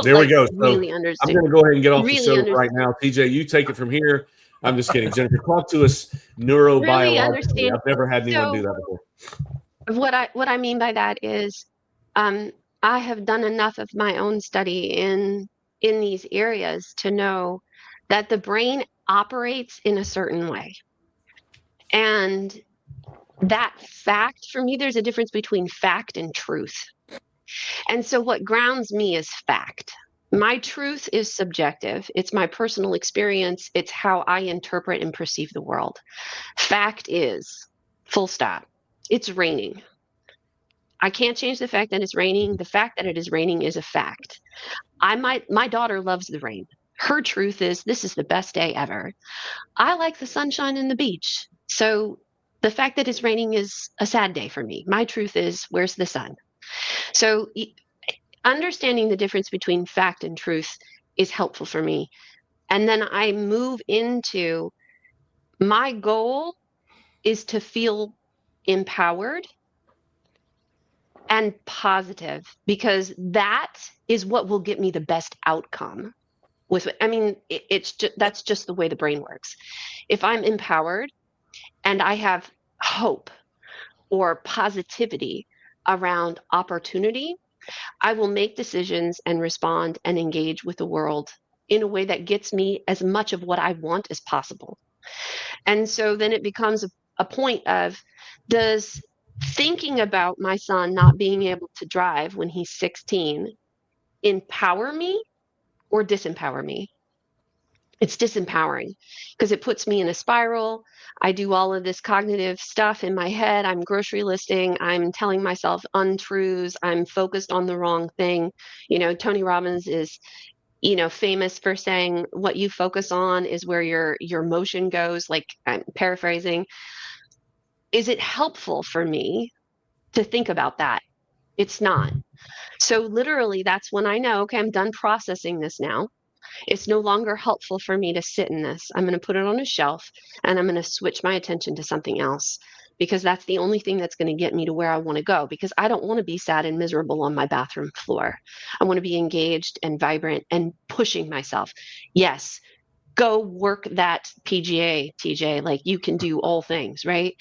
There we go. So really I'm going to go ahead and get off the show right now. TJ, you take it from here. I'm just kidding. Jennifer, talk to us neurobiologically. Really I've never had anyone do that before. What I mean by that is, I have done enough of my own study in these areas to know that the brain operates in a certain way. And that fact, for me, there's a difference between fact and truth. And so what grounds me is fact. My truth is subjective. It's my personal experience. It's how I interpret and perceive the world. Fact is, full stop, it's raining. I can't change the fact that it's raining. The fact that it is raining is a fact. My daughter loves the rain. Her truth is, this is the best day ever. I like the sunshine and the beach. So the fact that it's raining is a sad day for me. My truth is, where's the sun? So understanding the difference between fact and truth is helpful for me. And then I move into, my goal is to feel empowered and positive, because that is what will get me the best outcome. That's just the way the brain works. If I'm empowered and I have hope or positivity around opportunity, I will make decisions and respond and engage with the world in a way that gets me as much of what I want as possible. And so then it becomes a point of, does thinking about my son not being able to drive when he's 16 empower me or disempower me? It's disempowering, because it puts me in a spiral. I do all of this cognitive stuff in my head. I'm grocery listing. I'm telling myself untruths. I'm focused on the wrong thing. Tony Robbins is, famous for saying, what you focus on is where your motion goes. Like, I'm paraphrasing. Is it helpful for me to think about that? It's not. So literally, that's when I know, okay, I'm done processing this now. It's no longer helpful for me to sit in this. I'm going to put it on a shelf and I'm going to switch my attention to something else, because that's the only thing that's going to get me to where I want to go, because I don't want to be sad and miserable on my bathroom floor. I want to be engaged and vibrant and pushing myself. Yes, go work that PGA, TJ. Like, you can do all things, right?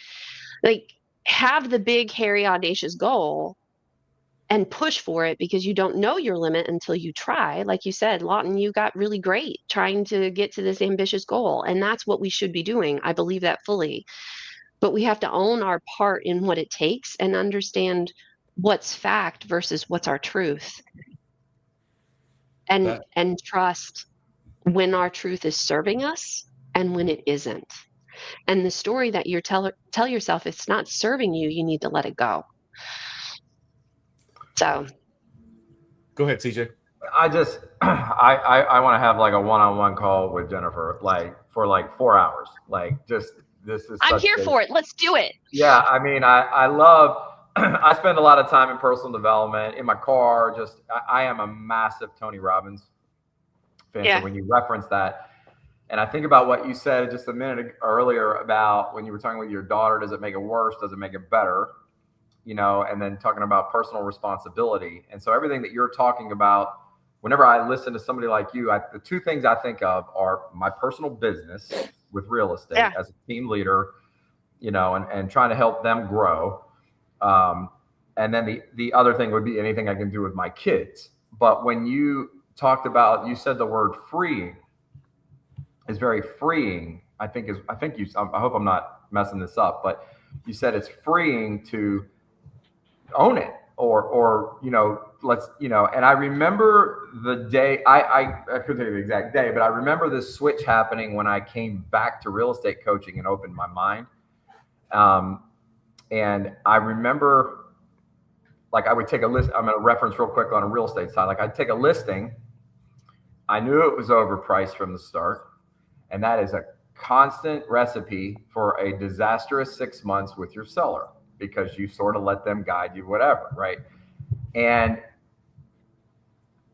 Like, have the big, hairy, audacious goal and push for it, because you don't know your limit until you try. Like you said, Lawton, you got really great trying to get to this ambitious goal. And that's what we should be doing. I believe that fully. But we have to own our part in what it takes and understand what's fact versus what's our truth. And trust when our truth is serving us and when it isn't. And the story that you tell yourself, it's not serving you, you need to let it go. So go ahead, TJ. I want to have like a one-on-one call with Jennifer, like for like 4 hours. Like, just, this is, I'm here for it. Let's do it. Yeah. I mean, I love, I spend a lot of time in personal development in my car. I am a massive Tony Robbins fan. Yeah. So when you reference that, and I think about what you said just a minute earlier about when you were talking with your daughter, does it make it worse? Does it make it better? And then talking about personal responsibility. And so everything that you're talking about, whenever I listen to somebody like you, the two things I think of are my personal business with real estate as a team leader, and trying to help them grow. And then the other thing would be anything I can do with my kids. But when you said the word freeing is very freeing. I hope I'm not messing this up, but you said it's freeing to own it or and I remember the day, I couldn't tell you the exact day, but I remember this switch happening when I came back to real estate coaching and opened my mind. And I remember, like, I would take a list. I'm going to reference real quick on a real estate side. Like, I'd take a listing. I knew it was overpriced from the start. And that is a constant recipe for a disastrous 6 months with your seller, because you sort of let them guide you, whatever, right? And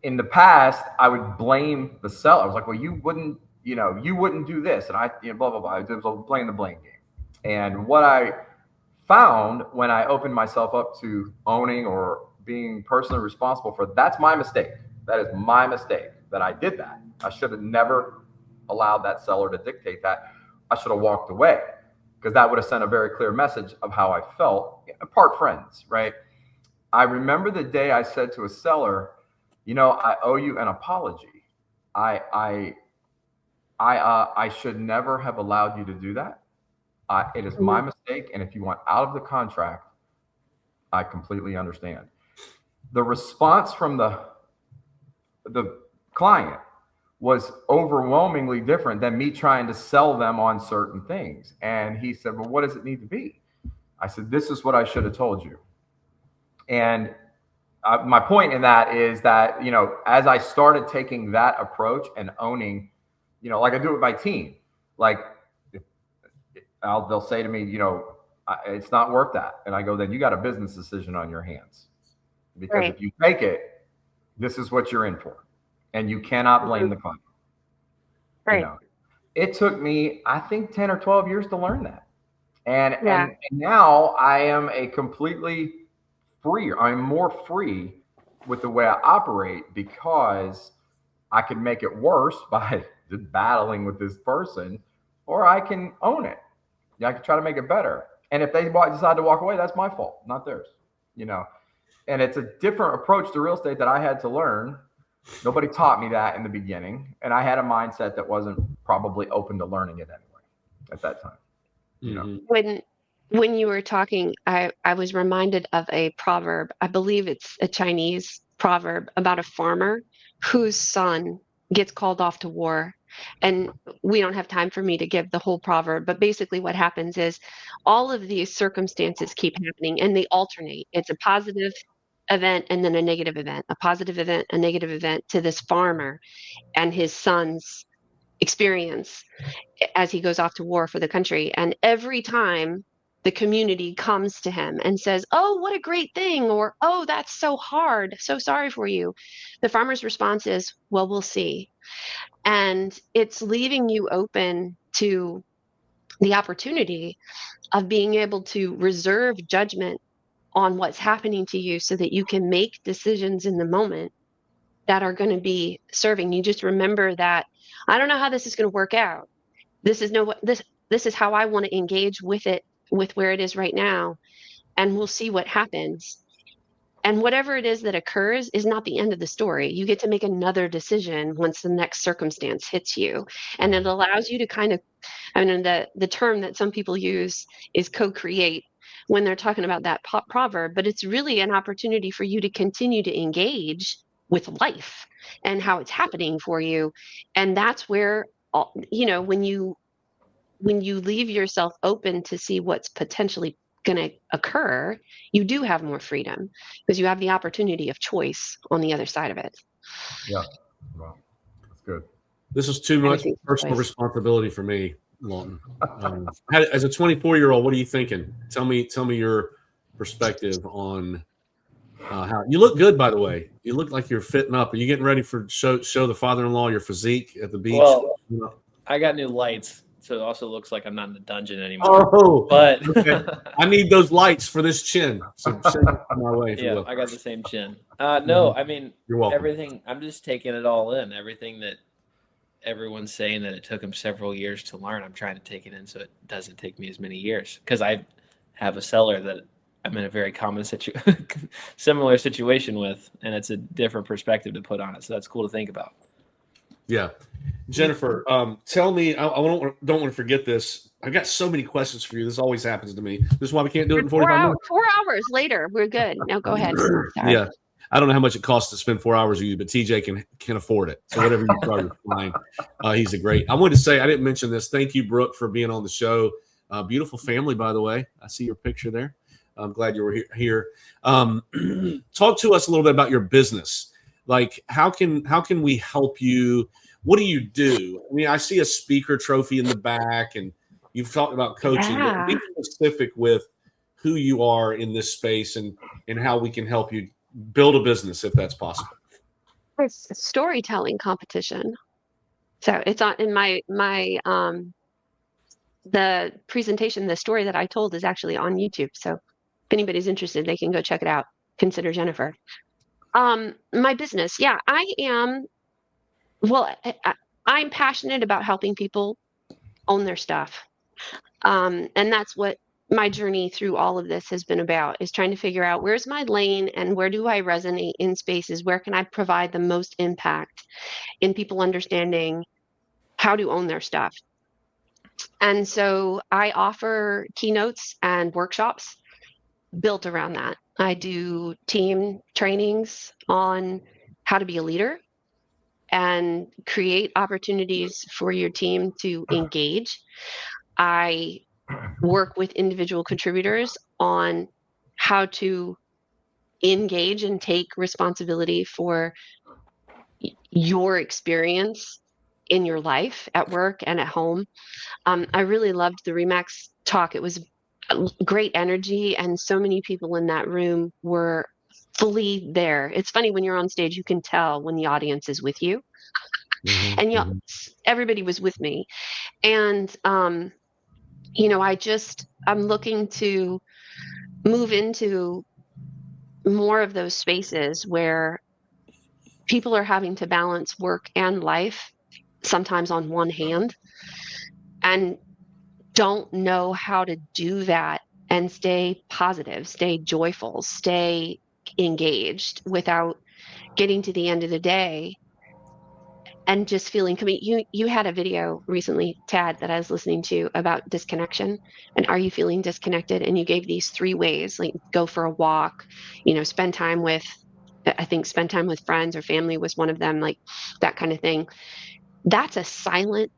in the past, I would blame the seller. I was like, well, you wouldn't do this. And I, blah, blah, blah. It was a blame game. And what I found when I opened myself up to owning or being personally responsible for, that's my mistake. That is my mistake that I did that. I should have never allowed that seller to dictate that. I should have walked away, because that would have sent a very clear message of how I felt, apart friends, right? I remember the day I said to a seller, I owe you an apology. I should never have allowed you to do that. It is my mistake. And if you want out of the contract, I completely understand. The response from the client was overwhelmingly different than me trying to sell them on certain things. And he said, well, what does it need to be? I said, this is what I should have told you. And my point in that is that, as I started taking that approach and owning, like I do with my team, like they'll say to me, it's not worth that. And I go, then you got a business decision on your hands, because if you take it, this is what you're in for. And you cannot blame the client. Right. It took me, I think, 10 or 12 years to learn that. And now I am I'm more free with the way I operate, because I can make it worse by just battling with this person, or I can own it. I can try to make it better. And if they decide to walk away, that's my fault, not theirs. And it's a different approach to real estate that I had to learn. Nobody taught me that in the beginning, and I had a mindset that wasn't probably open to learning it anyway at that time. When you were talking, I was reminded of a proverb. I believe it's a Chinese proverb about a farmer whose son gets called off to war. And we don't have time for me to give the whole proverb, but basically what happens is all of these circumstances keep happening and they alternate. It's a positive event and then a negative event, a positive event, a negative event to this farmer and his son's experience as he goes off to war for the country. And every time the community comes to him and says, oh, what a great thing, or, oh, that's so hard, so sorry for you, the farmer's response is, well, we'll see. And it's leaving you open to the opportunity of being able to reserve judgment on what's happening to you so that you can make decisions in the moment that are going to be serving. You just remember that I don't know how this is going to work out. This is how I want to engage with it, with where it is right now, and we'll see what happens. And whatever it is that occurs is not the end of the story. You get to make another decision once the next circumstance hits you. And it allows you to kind of, the term that some people use is co-create when they're talking about that proverb, but it's really an opportunity for you to continue to engage with life and how it's happening for you. And that's where, when you leave yourself open to see what's potentially going to occur, you do have more freedom because you have the opportunity of choice on the other side of it. Yeah. Well, that's good. This is too much personal responsibility for me, Lawton. As a 24-year-old, what are you thinking? Tell me your perspective on how you look. Good, by the way. You look like you're fitting up. Are you getting ready for show the father-in-law your physique at the beach? Well, I got new lights, so it also looks like I'm not in the dungeon anymore. Oh, but okay. I need those lights for this chin. So send it my way. Yeah, I got the same chin. No, I mean, you're welcome. Everything. I'm just taking it all in. Everything that everyone's saying that it took them several years to learn, I'm trying to take it in so it doesn't take me as many years. Because I have a seller that I'm in a very similar situation with, and it's a different perspective to put on it. So that's cool to think about. Yeah. Jennifer, tell me, I don't want to forget this. I got so many questions for you. This always happens to me. This is why we can't do it in 45 minutes. 4 hours later, we're good. Now go ahead. Sorry. Yeah. I don't know how much it costs to spend 4 hours with you, but TJ can afford it. So whatever you charge is fine. He's a great. I wanted to say, I didn't mention this. Thank you, Brooke, for being on the show. Beautiful family, by the way. I see your picture there. I'm glad you were here. Talk to us a little bit about your business. Like, how can we help you? What do you do? I mean, I see a speaker trophy in the back, and you've talked about coaching. Yeah. But be specific with who you are in this space and how we can help you build a business if that's possible. It's a storytelling competition. So it's on in my the presentation, the story that I told is actually on YouTube. So if anybody's interested, they can go check it out. Consider Jennifer. My business. Yeah, I am. Well, I'm passionate about helping people own their stuff. And that's what my journey through all of this has been about, is trying to figure out where's my lane and where do I resonate in spaces, where can I provide the most impact in people understanding how to own their stuff. And so I offer keynotes and workshops built around that. I do team trainings on how to be a leader and create opportunities for your team to engage. I work with individual contributors on how to engage and take responsibility for your experience in your life at work and at home. I really loved the Remax talk. It was great energy, and so many people in that room were fully there. It's funny, when you're on stage, you can tell when the audience is with you. Mm-hmm. And everybody was with me. And I'm looking to move into more of those spaces where people are having to balance work and life, sometimes on one hand, and don't know how to do that and stay positive, stay joyful, stay engaged without getting to the end of the day and just feeling you had a video recently, Tad, that I was listening to about disconnection, and are you feeling disconnected? And you gave these 3 ways, like go for a walk, spend time with friends or family was one of them, like that kind of thing. That's a silent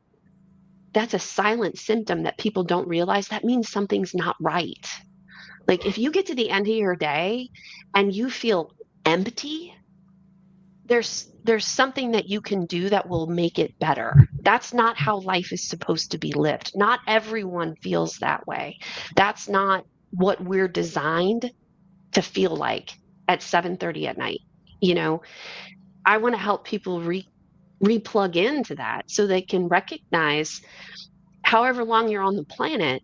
symptom that people don't realize. That means something's not right. Like if you get to the end of your day and you feel empty, there's something that you can do that will make it better. That's not how life is supposed to be lived. Not everyone feels that way. That's not what we're designed to feel like at 7:30 at night. I want to help people re-plug into that so they can recognize, however long you're on the planet,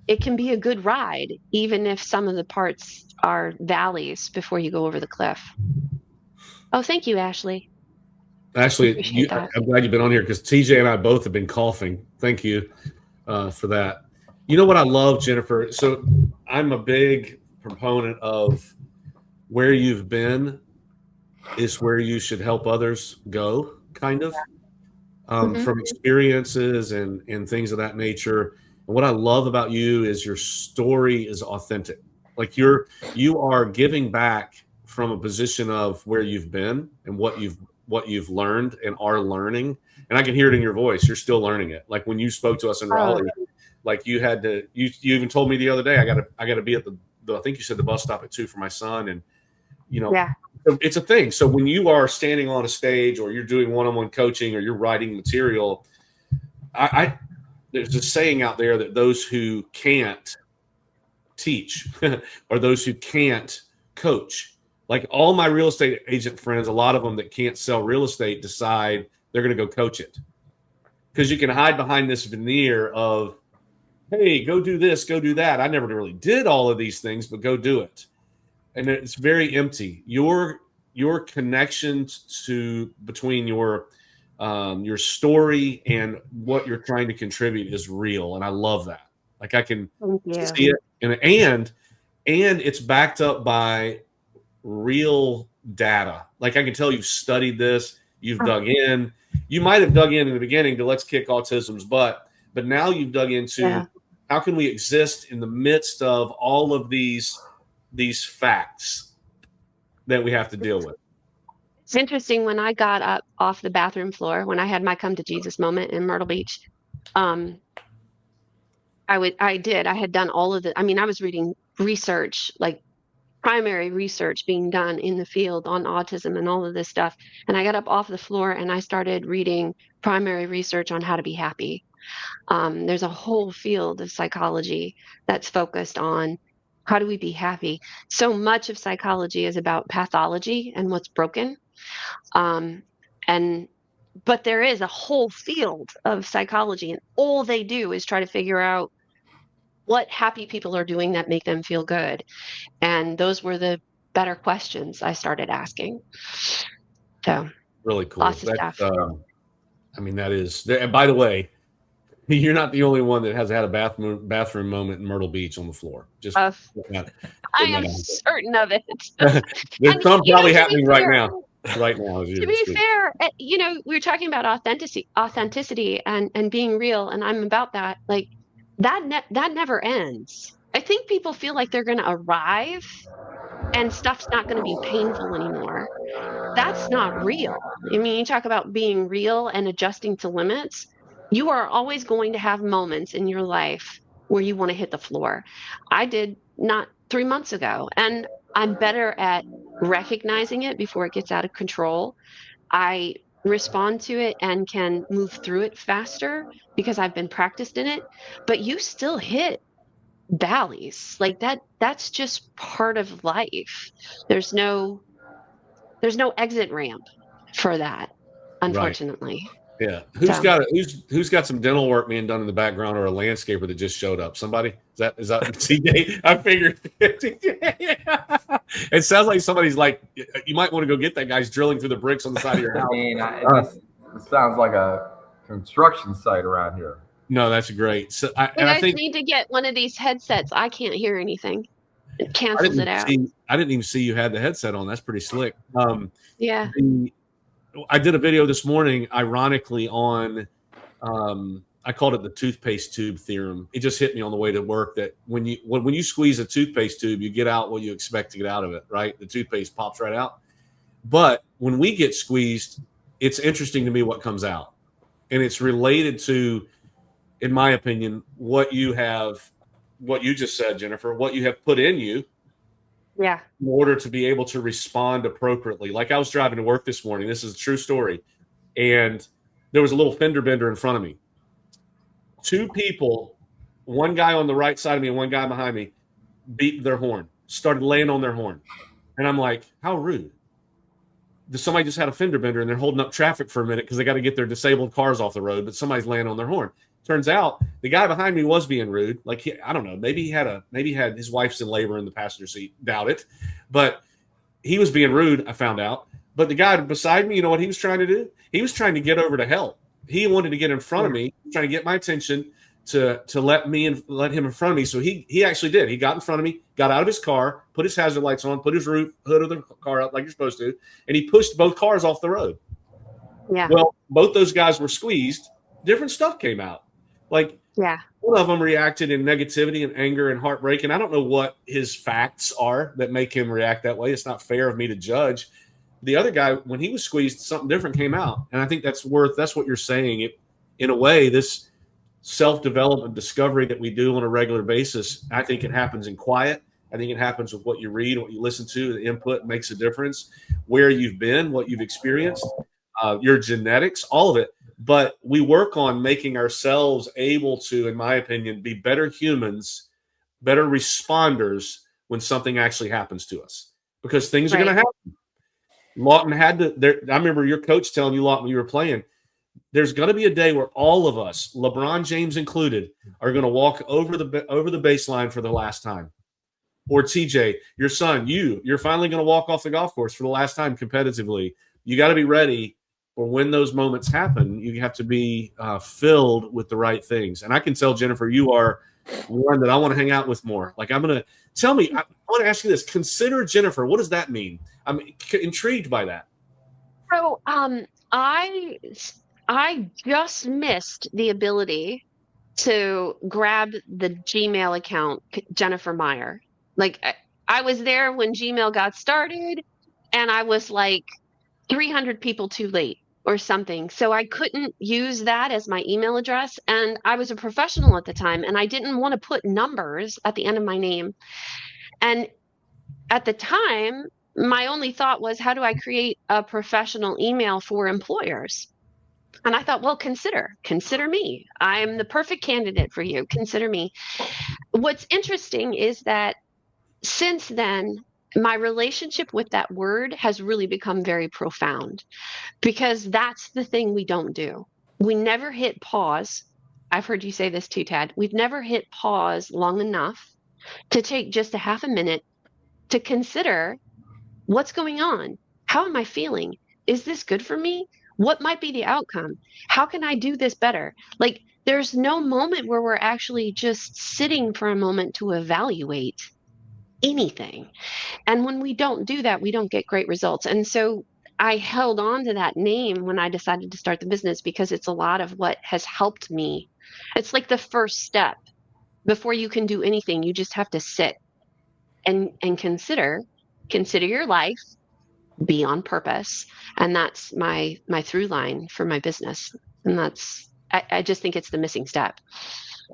it can be a good ride, even if some of the parts are valleys before you go over the cliff. Oh, thank you, Ashley. Ashley, I'm glad you've been on here, because TJ and I both have been coughing. Thank you for that. You know what I love, Jennifer? So I'm a big proponent of where you've been is where you should help others go, kind of, from experiences and things of that nature. And what I love about you is your story is authentic. Like you are giving back from a position of where you've been and what you've learned and are learning. And I can hear it in your voice. You're still learning it. Like when you spoke to us in Raleigh, like you had to, you even told me the other day, I gotta be at the I think you said the bus stop at 2 for my son. And, it's a thing. So when you are standing on a stage or you're doing one-on-one coaching or you're writing material, there's a saying out there that those who can't teach or those who can't coach, like all my real estate agent friends, a lot of them that can't sell real estate decide they're going to go coach it, because you can hide behind this veneer of, hey, go do this, go do that. I never really did all of these things, but go do it. And it's very empty. Your connection between your story and what you're trying to contribute is real, and I love that. Like I can see it, and it's backed up by real data. Like I can tell you've studied this, you've dug in. You might have dug in the beginning to let's kick autism's butt, but now you've dug into how can we exist in the midst of all of these facts that we have to deal with. It's interesting, when I got up off the bathroom floor, when I had my come to Jesus moment in Myrtle Beach, I had done all of it. I mean, I was reading research, like primary research being done in the field on autism and all of this stuff. And I got up off the floor and I started reading primary research on how to be happy. There's a whole field of psychology that's focused on how do we be happy. So much of psychology is about pathology and what's broken. But there is a whole field of psychology, and all they do is try to figure out what happy people are doing that make them feel good. And those were the better questions I started asking. So really cool. Lots of stuff. I mean, that is, and by the way, You're not the only one that has had a bathroom moment in Myrtle Beach on the floor. Just I am certain of it. there's some probably happening right now. Right now, to be fair, we were talking about authenticity and being real, and I'm about that. Like that never ends. I think people feel like they're going to arrive and stuff's not going to be painful anymore. That's not real. I mean, you talk about being real and adjusting to limits. You are always going to have moments in your life where you want to hit the floor. I did not 3 months ago, and I'm better at recognizing it before it gets out of control. I respond to it and can move through it faster because I've been practiced in it. But you still hit valleys like that's just part of life. There's no exit ramp for that, unfortunately. Right. Yeah. Who's got some dental work being done in the background, or a landscaper that just showed up? Somebody? Is that CJ? I figured. It sounds like somebody's like, you might want to go get that guy's drilling through the bricks on the side of your house. It sounds like a construction site around here. No, that's great. So I think need to get one of these headsets. I can't hear anything. It cancels it out. I didn't even see you had the headset on. That's pretty slick. Yeah. I did a video this morning, ironically, on I called it the toothpaste tube theorem. It just hit me on the way to work that when you squeeze a toothpaste tube, you get out what you expect to get out of it, right? The toothpaste pops right out. But when we get squeezed, it's interesting to me what comes out. And it's related to, in my opinion, what you just said, Jennifer, what you have put in you. Yeah. In order to be able to respond appropriately. Like I was driving to work this morning. This is a true story. And there was a little fender bender in front of me. Two people, one guy on the right side of me and one guy behind me, beat their horn, started laying on their horn. And I'm like, how rude. Somebody just had a fender bender and they're holding up traffic for a minute because they got to get their disabled cars off the road, but somebody's laying on their horn. Turns out the guy behind me was being rude. Like I don't know, maybe he had his wife's in labor in the passenger seat. Doubt it, but he was being rude. I found out. But the guy beside me, you know what he was trying to do? He was trying to get over to help. He wanted to get in front of me, trying to get my attention to let him in front of me. So he actually did. He got in front of me, got out of his car, put his hazard lights on, put his hood of the car up like you're supposed to, and he pushed both cars off the road. Yeah. Well, both those guys were squeezed. Different stuff came out. Like, yeah, one of them reacted in negativity and anger and heartbreak. And I don't know what his facts are that make him react that way. It's not fair of me to judge. The other guy, when he was squeezed, something different came out. And I think that's what you're saying. It, in a way, this self-development discovery that we do on a regular basis, I think it happens in quiet. I think it happens with what you read, what you listen to. The input makes a difference. Where you've been, what you've experienced, your genetics, all of it. But we work on making ourselves able to, in my opinion, be better humans, better responders when something actually happens to us, because things are going to happen. Lawton had to. I remember your coach telling you, Lawton, when you were playing, there's going to be a day where all of us, LeBron James included, are going to walk over the baseline for the last time. Or TJ, your son, you're finally going to walk off the golf course for the last time competitively. You got to be ready. Or when those moments happen, you have to be filled with the right things. And I can tell, Jennifer, you are one that I want to hang out with more. Like, I want to ask you this. Consider Jennifer. What does that mean? I'm intrigued by that. So I just missed the ability to grab the Gmail account, Jennifer Meyer. Like, I was there when Gmail got started, and I was like 300 people too late or something. So I couldn't use that as my email address. And I was a professional at the time, and I didn't want to put numbers at the end of my name. And at the time, my only thought was, how do I create a professional email for employers? And I thought, well, consider me. I'm the perfect candidate for you. Consider me. What's interesting is that since then, my relationship with that word has really become very profound, because that's the thing we don't do. We never hit pause. I've heard you say this too, Tad. We've never hit pause long enough to take just a half a minute to consider what's going on. How am I feeling? Is this good for me? What might be the outcome? How can I do this better? Like, there's no moment where we're actually just sitting for a moment to evaluate anything. And when we don't do that, we don't get great results. And so I held on to that name when I decided to start the business because it's a lot of what has helped me. It's like the first step. Before you can do anything, you just have to sit and consider your life, be on purpose. And that's my through line for my business. And I just think it's the missing step.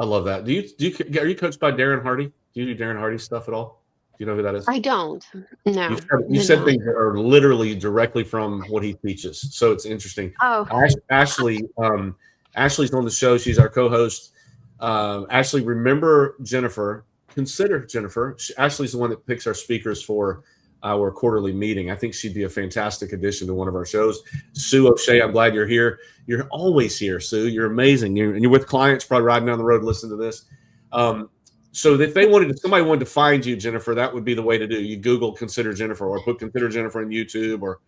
I love that. Are you coached by Darren Hardy? Do you do Darren Hardy stuff at all? Do you know who that is? I don't. No. You said things that are literally directly from what he teaches. So it's interesting. Oh. Ashley's on the show. She's our co-host. Ashley, remember Jennifer. Consider Jennifer. Ashley's the one that picks our speakers for our quarterly meeting. I think she'd be a fantastic addition to one of our shows. Sue O'Shea, I'm glad you're here. You're always here, Sue. You're amazing. You're with clients, probably riding down the road, listening to this. So if somebody wanted to find you, Jennifer, that would be the way to do. You Google Consider Jennifer, or put Consider Jennifer on YouTube or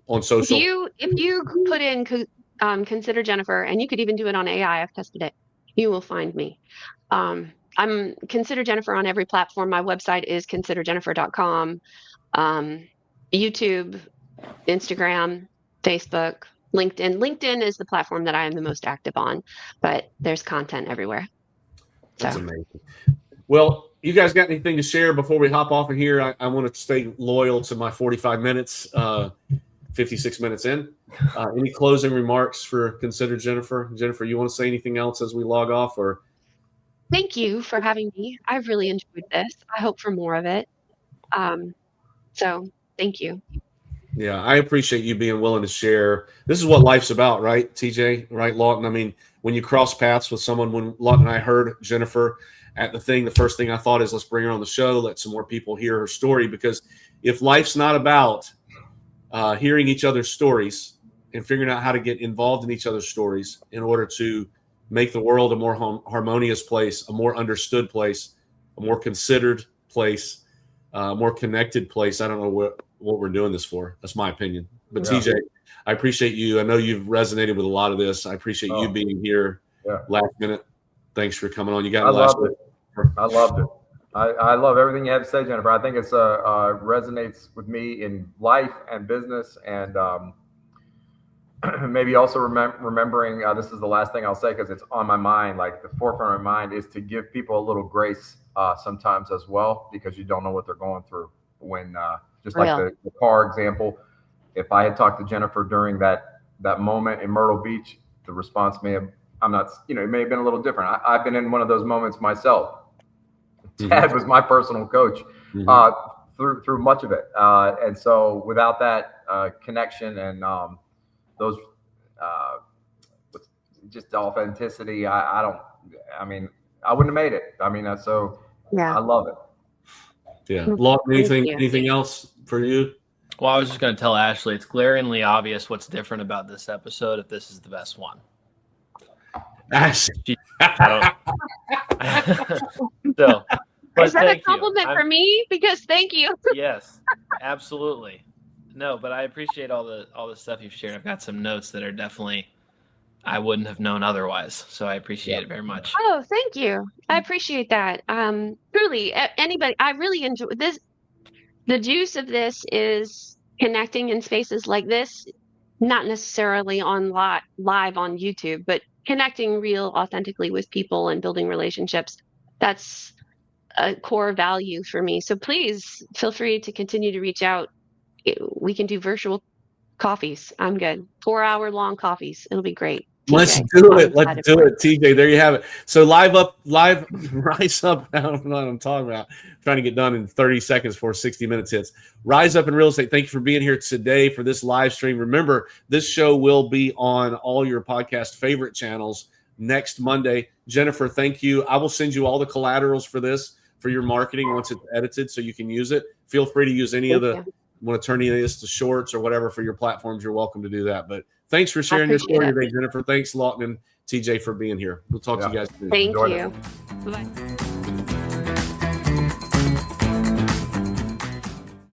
on social. If you put in Consider Jennifer, and you could even do it on AI, I've tested it, you will find me. I'm Consider Jennifer on every platform. My website is considerjennifer.com. YouTube, Instagram, Facebook, LinkedIn. LinkedIn is the platform that I am the most active on, but there's content everywhere. That's amazing. Well, you guys got anything to share before we hop off of here? I want to stay loyal to my 45 minutes, 56 minutes in. Any closing remarks for Consider Jennifer? Jennifer, you want to say anything else as we log off? Or thank you for having me. I've really enjoyed this. I hope for more of it. So thank you. Yeah, I appreciate you being willing to share. This is what life's about, right, TJ? Right, Lawton? I mean, when you cross paths with someone, when Lawton and I heard Jennifer at the thing, the first thing I thought is, let's bring her on the show, let some more people hear her story. Because if life's not about hearing each other's stories and figuring out how to get involved in each other's stories in order to make the world a more harmonious place, a more understood place, a more considered place, a more connected place, I don't know what we're doing this for. That's my opinion. But TJ, I appreciate you. I know you've resonated with a lot of this. I appreciate you being here last minute. Thanks for coming on. You got last minute. I loved it. I love everything you had to say, Jennifer. I think it's resonates with me in life and business, and maybe also remembering this is the last thing I'll say because it's on my mind, like the forefront of my mind, is to give people a little grace sometimes as well, because you don't know what they're going through. When just like the car example, if I had talked to Jennifer during that moment in Myrtle Beach, the response may have it may have been a little different. I've been in one of those moments myself. Ted was my personal coach through much of it, and so without that connection and those just authenticity, I wouldn't have made it. I love it. Yeah. Lawton, anything else for you? Well, I was just going to tell Ashley, it's glaringly obvious what's different about this episode if this is the best one. Ashley. So, is that a compliment for me? Because thank you. Yes, absolutely. No, but I appreciate all the stuff you've shared. I've got some notes that are definitely I wouldn't have known otherwise. So I appreciate it very much. Oh, thank you. I appreciate that. Truly, anybody, I really enjoy this. The juice of this is connecting in spaces like this, not necessarily on live on YouTube, but connecting real authentically with people and building relationships. That's a core value for me. So please feel free to continue to reach out. We can do virtual coffees. I'm good. 4-hour-long coffees. It'll be great. TJ, Let's do it. Let's do it, TJ. There you have it. So Rise Up. I don't know what I'm talking about. I'm trying to get done in 30 seconds before 60 minutes hits. Rise Up in Real Estate. Thank you for being here today for this live stream. Remember, this show will be on all your podcast favorite channels next Monday. Jennifer, thank you. I will send you all the collaterals for this for your marketing once it's edited so you can use it. Feel free to use any of the want to turn any of this to shorts or whatever for your platforms. You're welcome to do that. But thanks for sharing your story today, Jennifer. Thanks, Lawton and TJ, for being here. We'll talk to you guys soon. Thank you. Bye.